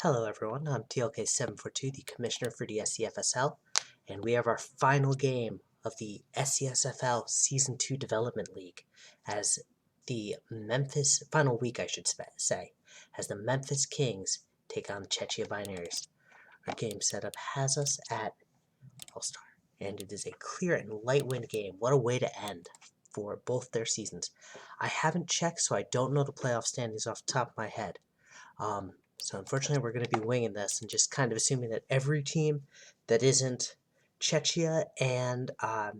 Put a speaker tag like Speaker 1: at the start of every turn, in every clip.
Speaker 1: Hello everyone, I'm TLK742, the Commissioner for the SCFSL, and we have our final game of the SCFSL Season 2 Development League, as the final week I should say, as the Memphis Kings take on Czechia Binaries. Our game setup has us at All-Star, and it is a clear and light wind game. What a way to end for both their seasons. I haven't checked, so I don't know the playoff standings off the top of my head. So unfortunately, we're going to be winging this and just kind of assuming that every team that isn't Czechia and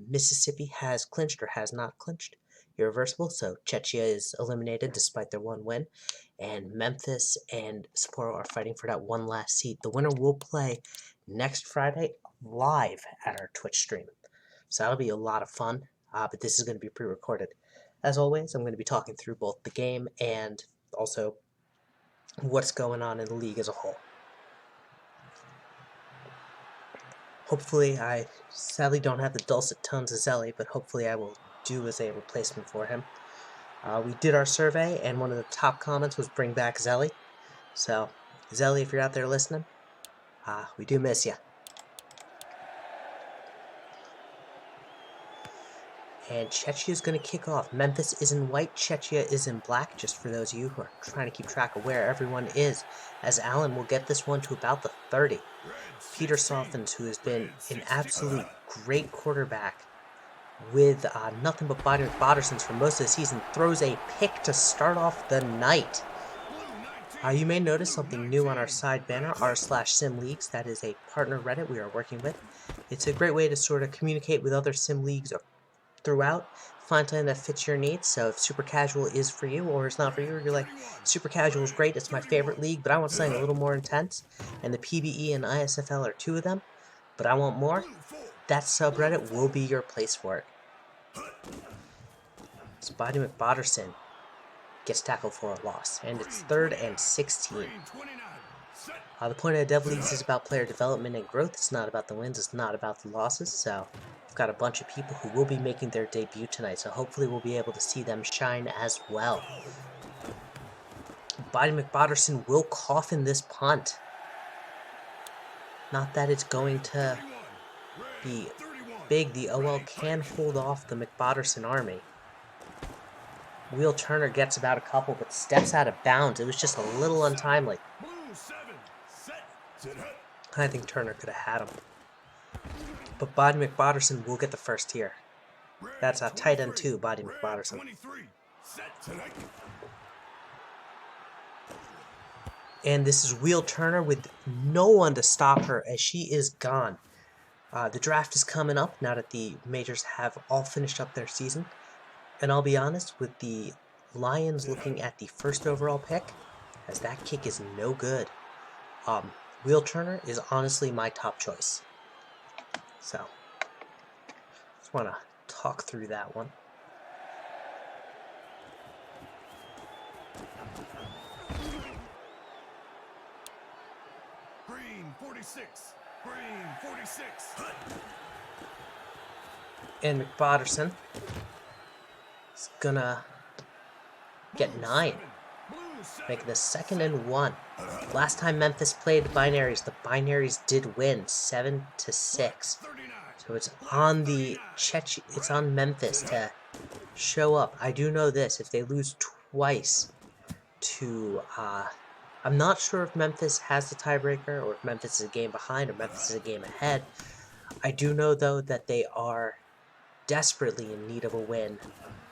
Speaker 1: Mississippi has clinched or has not clinched. Irreversible, so Czechia is eliminated despite their one win, and Memphis and Sapporo are fighting for that one last seat. The winner will play next Friday live at our Twitch stream. So that'll be a lot of fun, but this is going to be pre-recorded. As always, I'm going to be talking through both the game and also what's going on in the league as a whole. Hopefully, I sadly don't have the dulcet tones of Zelly, but hopefully I will do as a replacement for him. We did our survey, and one of the top comments was bring back Zelly. So, Zelly, if you're out there listening, we do miss you. And Czechia is going to kick off. Memphis is in white, Czechia is in black, just for those of you who are trying to keep track of where everyone is, as Allen will get this one to about the 30. Peter Softens, who has been an absolute great quarterback with nothing but Boddersons for most of the season, throws a pick to start off the night. You may notice something new on our side banner, r/sim leagues. That is a partner Reddit we are working with. It's a great way to sort of communicate with other sim leagues throughout, find something that fits your needs. So if super casual is for you or it's not for you, or you're like, super casual is great, it's my favorite league, but I want something a little more intense, and the PBE and ISFL are two of them, but I want more, that subreddit will be your place for it. Spotty McBodderson gets tackled for a loss, and it's 3rd and 16. The point of the Dev Leagues is about player development and growth. It's not about the wins, it's not about the losses, so we've got a bunch of people who will be making their debut tonight, so hopefully we'll be able to see them shine as well. Body McBodderson will coffin this punt. Not that it's going to be big. The OL can hold off the McBodderson army. Will Turner gets about a couple, but steps out of bounds. It was just a little untimely. I think Turner could have had him. But Body McBodderson will get the first here. That's a tight end 2, Body McBodderson. And this is Will Turner with no one to stop her as she is gone. The draft is coming up now that the majors have all finished up their season. And I'll be honest, with the Lions looking at the 1st overall pick, as that kick is no good. Will Turner is honestly my top choice. So, just want to talk through that one.
Speaker 2: Green 46. Green 46.
Speaker 1: And McBodderson is gonna get 9. Making the 2nd and 1. Last time Memphis played the Binaries did win 7-6. So it's on it's on Memphis to show up. I do know this: if they lose twice to, I'm not sure if Memphis has the tiebreaker or if Memphis is a game behind or Memphis is a game ahead. I do know though that they are desperately in need of a win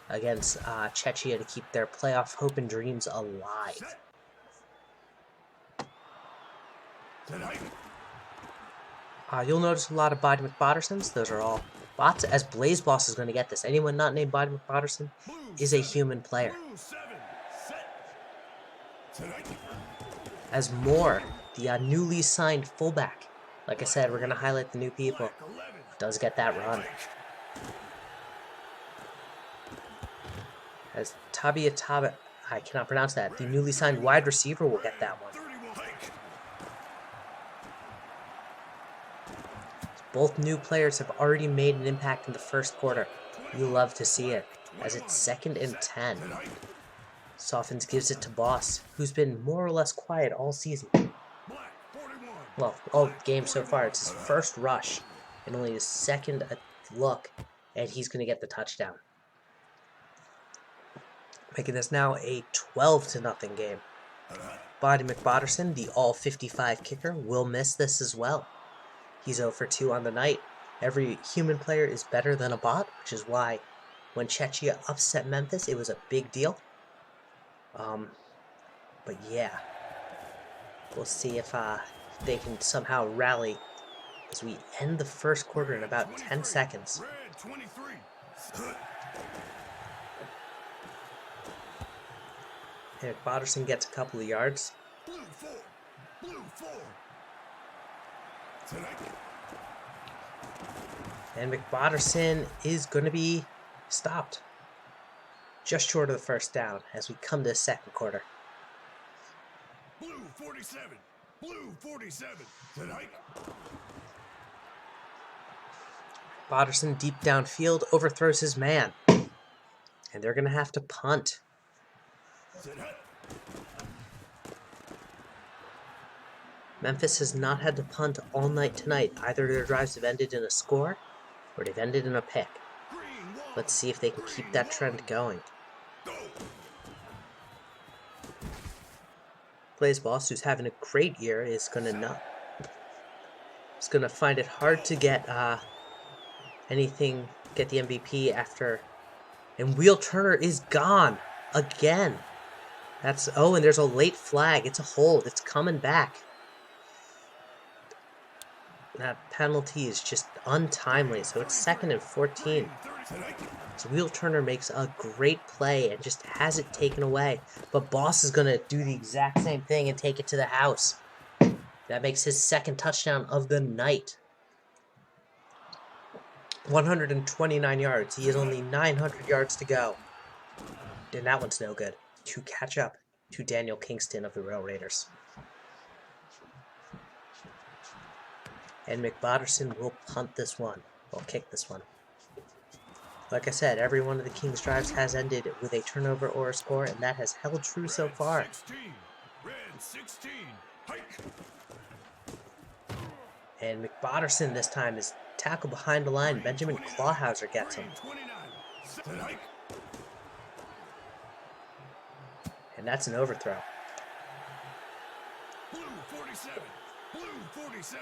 Speaker 1: against Czechia to keep their playoff hope and dreams alive. You'll notice a lot of Body McBoddersons. Those are all bots, as Blaze Boss is going to get this. Anyone not named Body McBodderson is a human player. As Moore, the newly signed fullback, like I said, we're going to highlight the new people, does get that run. As Tabia, I cannot pronounce that, the newly signed wide receiver will get that one. Both new players have already made an impact in the 1st quarter. You love to see it, as it's 2nd and 10. Softens gives it to Boss, who's been more or less quiet all season. well, all game so far. It's his first rush and only his second look, and he's going to get the touchdown. Making this now a 12-0 game. Bonnie McBotterson, the all-55 kicker, will miss this as well. He's 0 for 2 on the night. Every human player is better than a bot, which is why when Czechia upset Memphis, it was a big deal. But yeah, we'll see if they can somehow rally as we end the first quarter in about 10 seconds. And Bodderson gets a couple of yards. And McBotterson is going to be stopped just short of the first down as we come to the second quarter.
Speaker 2: Blue 47. Blue 47. Tonight.
Speaker 1: Bodderson deep downfield overthrows his man. And they're going to have to punt. Memphis has not had to punt all night tonight. Either their drives have ended in a score or they've ended in a pick. Let's see if they can keep that trend going. Blaze Boss, who's having a great year, is going to find it hard to get get the MVP after. And Wheel Turner is gone again. And there's a late flag. It's a hold. It's coming back. That penalty is just untimely, so it's 2nd and 14. So Wheel Turner makes a great play and just has it taken away. But Boss is going to do the exact same thing and take it to the house. That makes his second touchdown of the night. 129 yards. He has only 900 yards to go. And that one's no good. To catch up to Daniel Kingston of the Rail Raiders. And McBotterson will punt this one. Or kick this one. Like I said, every one of the Kings' drives has ended with a turnover or a score, and that has held true so far.
Speaker 2: Red 16. Hike.
Speaker 1: And McBotterson this time is tackled behind the line. Benjamin Clawhauser gets him. And that's an overthrow.
Speaker 2: Blue 47. Blue 47.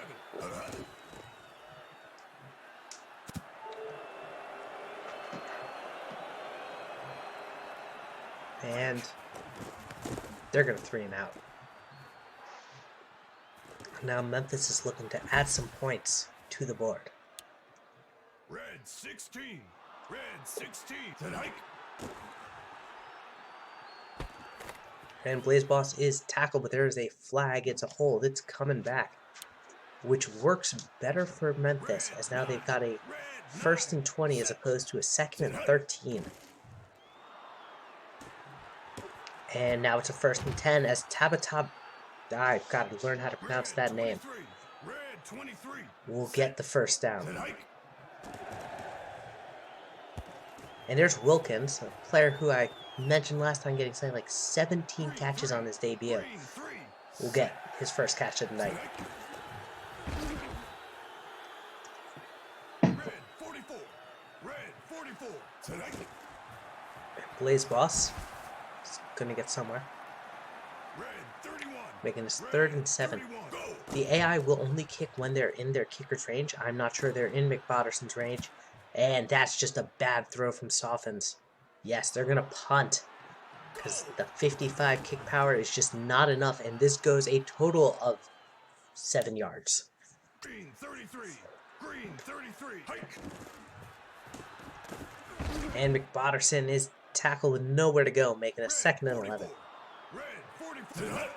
Speaker 1: And they're going to 3 and out. Now Memphis is looking to add some points to the board.
Speaker 2: Red 16. Red 16. Tonight.
Speaker 1: And Blaze Boss is tackled, but there is a flag. It's a hold. It's coming back, which works better for Memphis, as now they've got a 1st and 20 as opposed to a 2nd and 13. And now it's a 1st and 10 as Tabatab. I've got to learn how to pronounce that name. We'll get the first down. And there's Wilkins, a player who I mentioned last time getting something like 17 catches on his debut. We'll get his first catch of the night.
Speaker 2: Red 44. Red 44. Tonight.
Speaker 1: Blaze Boss is going to get somewhere.
Speaker 2: Red 31.
Speaker 1: Making this 3rd and 7. The AI will only kick when they're in their kicker's range. I'm not sure they're in McBotterson's range. And that's just a bad throw from Soffins. Yes, they're going to punt. Because the 55 kick power is just not enough. And this goes a total of 7 yards.
Speaker 2: Green 33. Green 33. Hike.
Speaker 1: And McBotterson is tackled with nowhere to go, making a 2nd and 11.
Speaker 2: Red 44.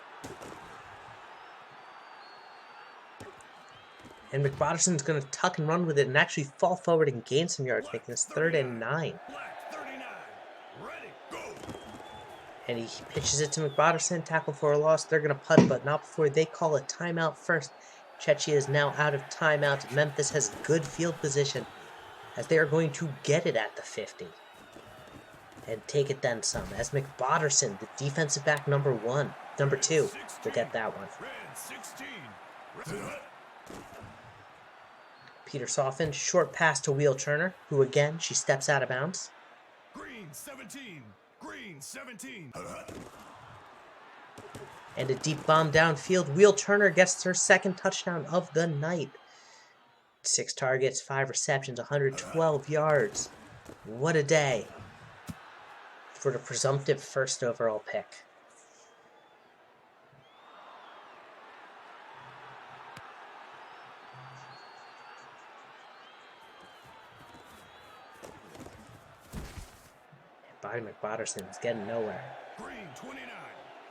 Speaker 1: And McBotterson's going to tuck and run with it and actually fall forward and gain some yards, making this 3rd and 9.
Speaker 2: Black 39. Ready. Go.
Speaker 1: And he pitches it to McBotterson, tackle for a loss. They're going to punt, but not before they call a timeout first. Czechia is now out of timeout. Memphis has good field position as they are going to get it at the 50. And take it then some, as McBotterson, the defensive back number 2, will get that one.
Speaker 2: Red 16.
Speaker 1: Peter Soffin, short pass to Wheel Turner, who again, she steps out of bounds.
Speaker 2: Green 17. Green 17.
Speaker 1: And a deep bomb downfield. Wheel Turner gets her second touchdown of the night. 6 targets, 5 receptions, 112 yards. What a day for the presumptive first overall pick. Bobby McBotterson is getting nowhere.
Speaker 2: Green 29.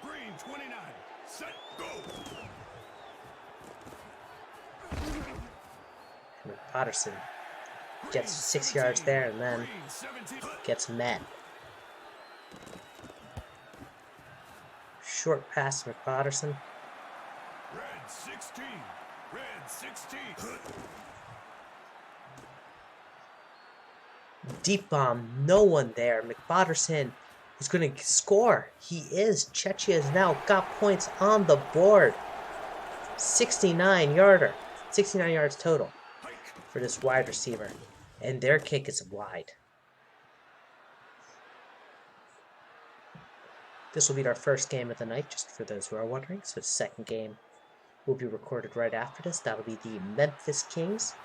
Speaker 2: Green 29. Set. Go.
Speaker 1: McBotterson gets 6 yards there and then gets met. Short pass to McBotterson.
Speaker 2: Red 16. Red 16.
Speaker 1: Deep bomb, no one there. McBotterson is going to score. He is. Chechia has now got points on the board. 69 yards total for this wide receiver. And their kick is wide. This will be our first game of the night, just for those who are wondering. So the second game will be recorded right after this. That'll be the Memphis Kings.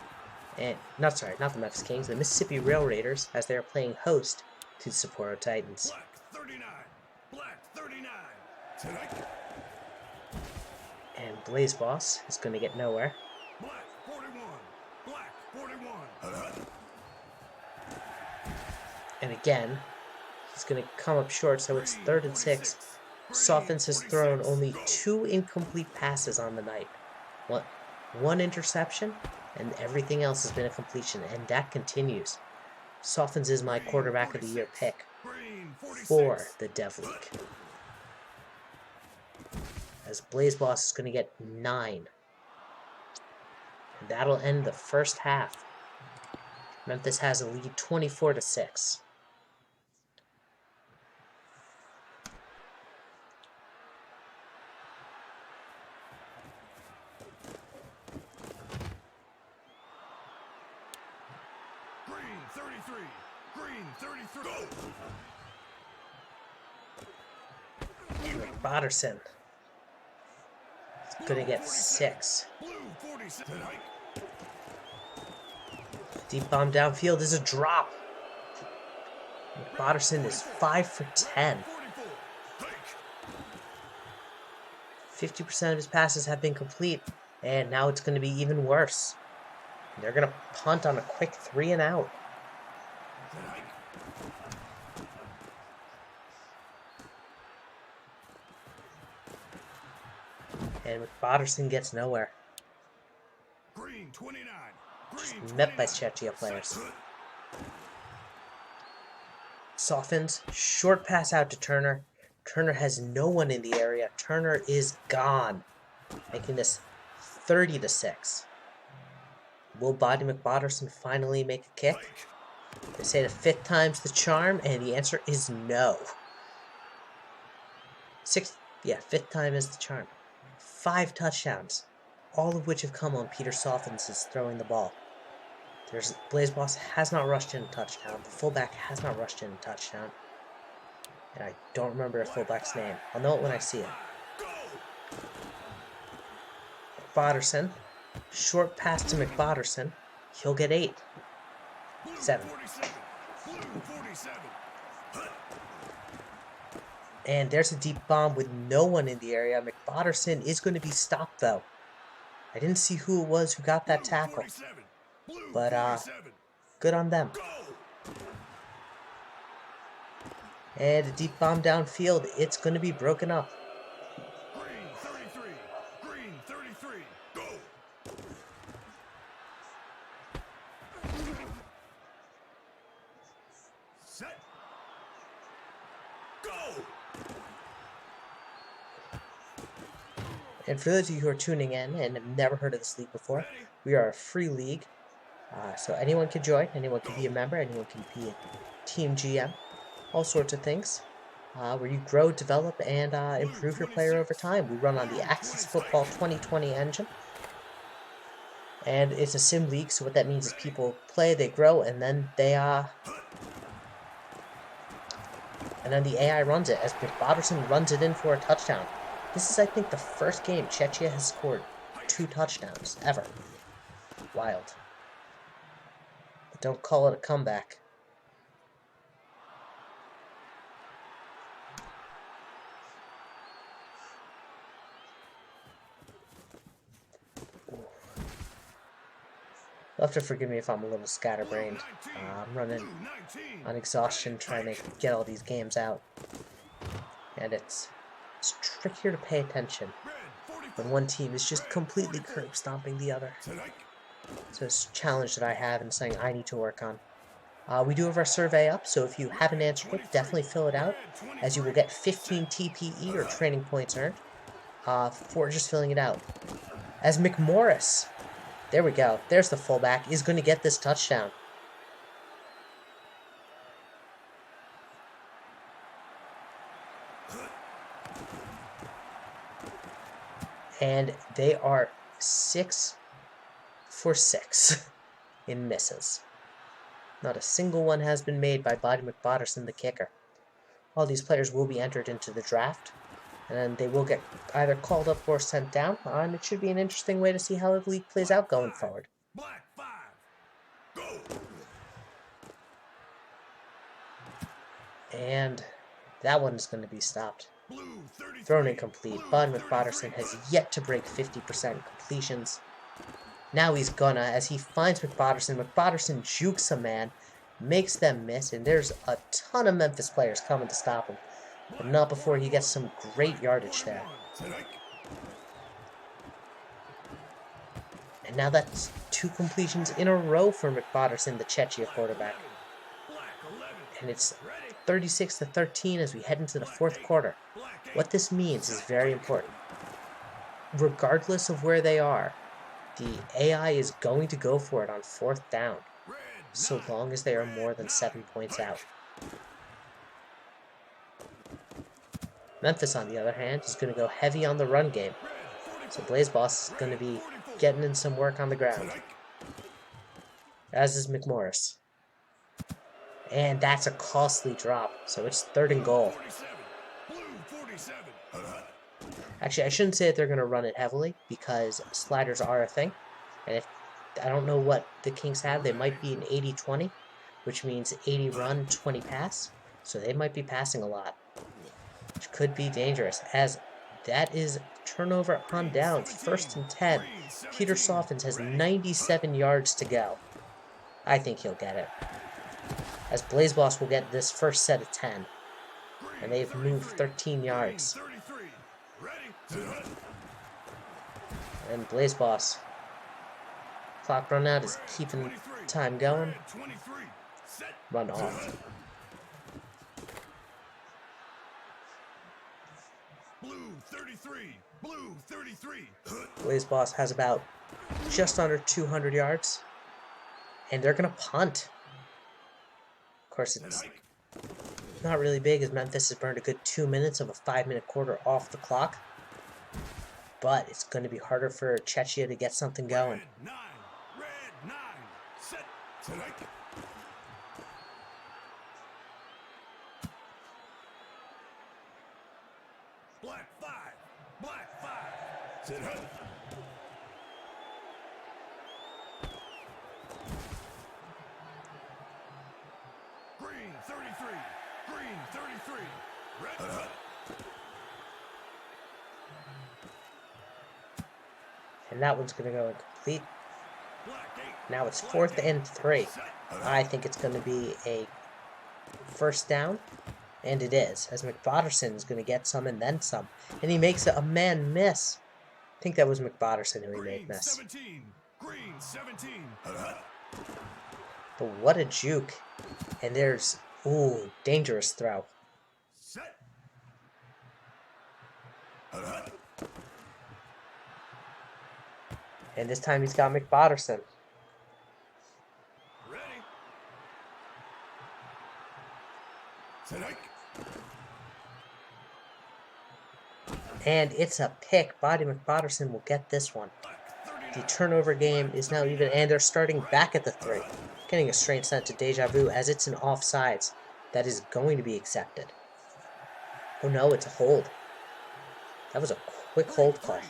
Speaker 1: And not the Memphis Kings, the Mississippi Rail Raiders, as they are playing host to the Sapporo Titans.
Speaker 2: Black 39. Black 39. Tonight.
Speaker 1: And Blaze Boss is going to get nowhere.
Speaker 2: Black 41. Black 41.
Speaker 1: And again, he's going to come up short, so it's 3rd and 6. Soffins has thrown only 2 incomplete passes on the night. One interception, and everything else has been a completion, and that continues. Soffins is my quarterback of the year pick for the Dev League. As Blaze Boss is going to get 9. And that'll end the first half. Memphis has a lead 24-6.
Speaker 2: Green 33. Green 33. Go.
Speaker 1: Botterson is going to get 6.
Speaker 2: Blue 47.
Speaker 1: Deep bomb downfield is a drop. Botterson is 5 for 10. 50% of his passes have been complete, and now it's going to be even worse. They're going to punt on a quick 3 and out. And McBotterson gets nowhere.
Speaker 2: Green 29.
Speaker 1: Just met by Chechia players. Softens, short pass out to Turner. Turner has no one in the area. Turner is gone, making this 30-6. Will Bobby McBotterson finally make a kick? They say the 5th time's the charm, and the answer is no. 5th time is the charm. 5 touchdowns, all of which have come on Peter Soffins' throwing the ball. Blaze Boss has not rushed in a touchdown. The fullback has not rushed in a touchdown. And I don't remember a fullback's name. I'll know it when I see it. McBotterson. Short pass to McBotterson. He'll get 8. 7. And there's a deep bomb with no one in the area. McBotterson is going to be stopped, though. I didn't see who it was who got that tackle. But, good on them. And a deep bomb downfield. It's going to be broken up.
Speaker 2: Green 33. Green 33. Go. Set. Go.
Speaker 1: And for those of you who are tuning in and have never heard of this league before, we are a free league. So anyone can join, anyone can be a member, anyone can be a team GM, all sorts of things, where you grow, develop, and improve your player over time. We run on the Axis Football 2020 engine, And it's a sim league, so what that means is people play, they grow, and then the AI runs it as McBotterson runs it in for a touchdown. This is, I think, the first game Czechia has scored 2 touchdowns ever. Wild. But don't call it a comeback. You'll have to forgive me if I'm a little scatterbrained. I'm running on exhaustion trying to get all these games out. And it's trickier to pay attention when one team is just completely curb stomping the other. So it's a challenge that I have and something I need to work on. We do have our survey up, so if you haven't answered it, definitely fill it out, as you will get 15 TPE or training points earned for just filling it out. As McMorris, there we go, there's the fullback, is going to get this touchdown. And they are 6 for 6 in misses. Not a single one has been made by Buddy McBotterson, the kicker. All these players will be entered into the draft, and then they will get either called up or sent down, and it should be an interesting way to see how the league plays out going forward.
Speaker 2: Black 5. Go.
Speaker 1: And that one is going to be stopped.
Speaker 2: Blue 33.
Speaker 1: Thrown incomplete. Bud McBotterson has yet to break 50% completions. Now he's gonna, as he finds McBotterson. McBotterson jukes a man, makes them miss, and there's a ton of Memphis players coming to stop him. But not before he gets some great yardage there. And now that's 2 completions in a row for McBotterson, the Czechia quarterback. And it's 36-13 as we head into the 4th quarter. What this means is very important. Regardless of where they are, the AI is going to go for it on 4th down, so long as they are more than 7 points out. Memphis, on the other hand, is going to go heavy on the run game, so Blaze Boss is going to be getting in some work on the ground, as is McMorris. And that's a costly drop, so it's 3rd and goal. Actually, I shouldn't say that they're going to run it heavily, because sliders are a thing. And if I don't know what the Kings have, they might be an 80-20, which means 80 run, 20 pass. So they might be passing a lot, which could be dangerous, as that is turnover on downs. 1st and 10. Peter Softens has 97 yards to go. I think he'll get it, as Blaze Boss will get this first set of 10. And they've moved 13 yards. And Blaze Boss, clock run out, is keeping time going. Run off.
Speaker 2: Blue 33.
Speaker 1: Blaze Boss has about just under 200 yards. And they're going to punt. Of course, it's not really big, as Memphis has burned a good 2 minutes of a 5-minute quarter off the clock. But it's going to be harder for Czechia to get something going.
Speaker 2: Red 9. Set. Select. Black 5. Black 5. Set up. Green 33. Green 33. Red.
Speaker 1: And that one's going to go incomplete. Now it's 4th and 3. I think it's going to be a 1st down. And it is, as McBotterson is going to get some and then some. And he makes a man miss. I think that was McBotterson who he made miss.
Speaker 2: Green 17.
Speaker 1: But what a juke. And there's, ooh, dangerous throw.
Speaker 2: Set.
Speaker 1: And this time he's got McBotterson.
Speaker 2: Ready. Select.
Speaker 1: And it's a pick. Buddy McBotterson will get this one. The turnover game is now even, and they're starting back at the 3. Getting a straight sent to Deja Vu as it's an offsides. That is going to be accepted. Oh no, it's a hold. That was a quick hold call.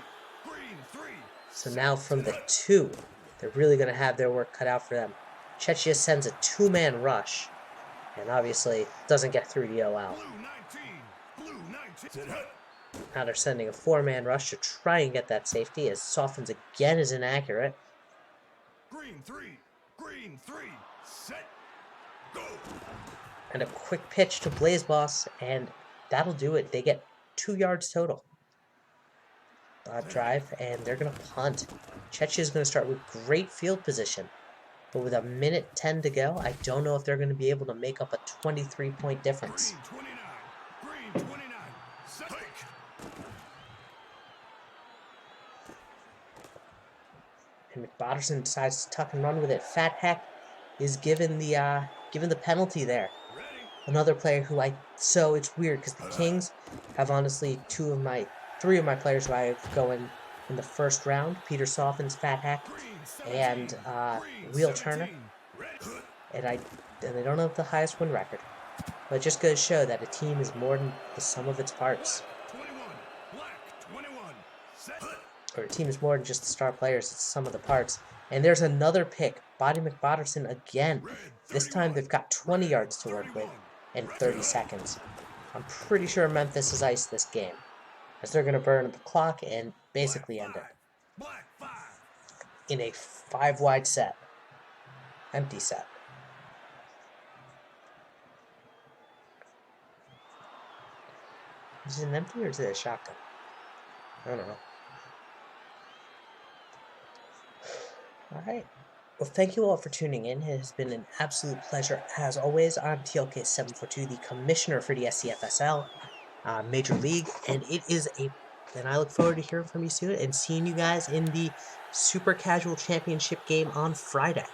Speaker 1: So now from the 2, they're really going to have their work cut out for them. Chechia sends a 2-man rush, and obviously doesn't get through the OL. Now they're sending a 4-man rush to try and get that safety, as Softens again is inaccurate.
Speaker 2: Green 3, set, go.
Speaker 1: And a quick pitch to Blaze Boss, and that'll do it. They get 2 yards total. Drive, and they're going to punt. Chechia's going to start with great field position. But with a minute 10 to go, I don't know if they're going to be able to make up a 23-point difference.
Speaker 2: Green 29, set, take.
Speaker 1: And McBotterson decides to tuck and run with it. Fat Heck is given the penalty there. Another player who so it's weird because the Kings have honestly 3 of my players who I go in the first round: Peter Softens, Fat Heck, and Wheel Turner. And they don't have the highest win record, but it just goes to show that a team is more than the sum of its parts. Or a team is more than just the star players, it's the sum of the parts. And there's another pick, Body McBotterson again. This time they've got 20 yards to work with in 30 seconds. I'm pretty sure Memphis has iced this game, as they're going to burn the clock and basically end it in a 5-wide set. Empty set. Is it an empty or is it a shotgun? I don't know. Alright. Well, thank you all for tuning in. It has been an absolute pleasure as always. I'm TLK742, the commissioner for the SCFSL Major League, and I look forward to hearing from you soon and seeing you guys in the Super Casual Championship game on Friday.